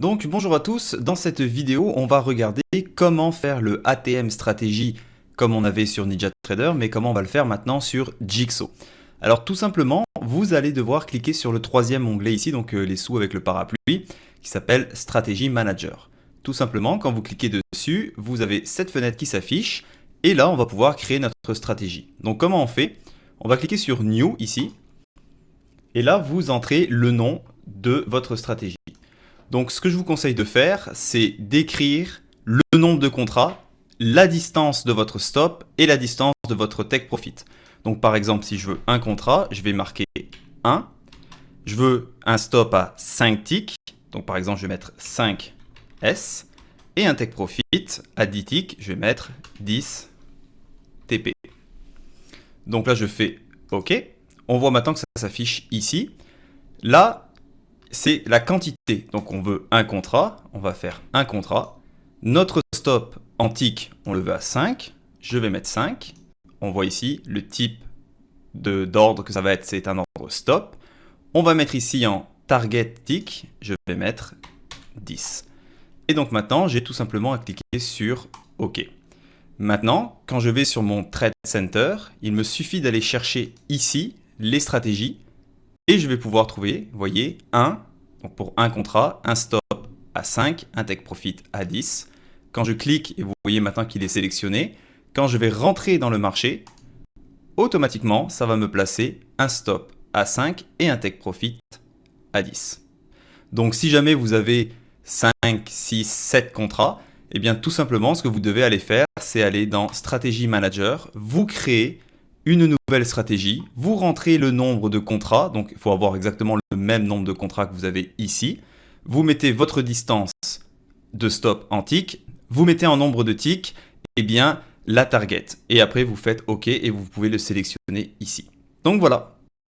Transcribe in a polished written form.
Donc bonjour à tous, dans cette vidéo on va regarder comment faire le ATM stratégie comme on avait sur NinjaTrader, mais comment on va le faire maintenant sur Jigsaw. Alors tout simplement, vous allez devoir cliquer sur le troisième onglet ici, donc les sous avec le parapluie, qui s'appelle Stratégie Manager. Tout simplement, quand vous cliquez dessus, vous avez cette fenêtre qui s'affiche, et là on va pouvoir créer notre stratégie. Donc comment on fait? On va cliquer sur New ici, et là vous entrez le nom de votre stratégie. Donc ce que je vous conseille de faire, c'est d'écrire le nombre de contrats, la distance de votre stop et la distance de votre take profit. Donc par exemple, si je veux un contrat, je vais marquer 1. Je veux un stop à 5 ticks. Donc par exemple, je vais mettre 5 S. Et un take profit à 10 ticks, je vais mettre 10 TP. Donc là, je fais OK. On voit maintenant que ça s'affiche ici. Là, c'est la quantité. Donc on veut un contrat, on va faire un contrat. Notre stop en tick, on le veut à 5. Je vais mettre 5. On voit ici le type d'ordre que ça va être, c'est un ordre stop. On va mettre ici en target tick, je vais mettre 10. Et donc maintenant, j'ai tout simplement à cliquer sur OK. Maintenant, quand je vais sur mon Trade Center, il me suffit d'aller chercher ici les stratégies. Et je vais pouvoir trouver, vous voyez, donc pour un contrat, un stop à 5, un take profit à 10. Quand je clique, et vous voyez maintenant qu'il est sélectionné, quand je vais rentrer dans le marché, automatiquement, ça va me placer un stop à 5 et un take profit à 10. Donc si jamais vous avez 5, 6, 7 contrats, eh bien tout simplement, ce que vous devez aller faire, c'est aller dans Stratégie Manager, vous créez une nouvelle stratégie, vous rentrez le nombre de contrats, donc il faut avoir exactement le même nombre de contrats que vous avez ici, vous mettez votre distance de stop en tick, vous mettez en nombre de ticks, et bien la target, et après vous faites OK et vous pouvez le sélectionner ici. Donc voilà.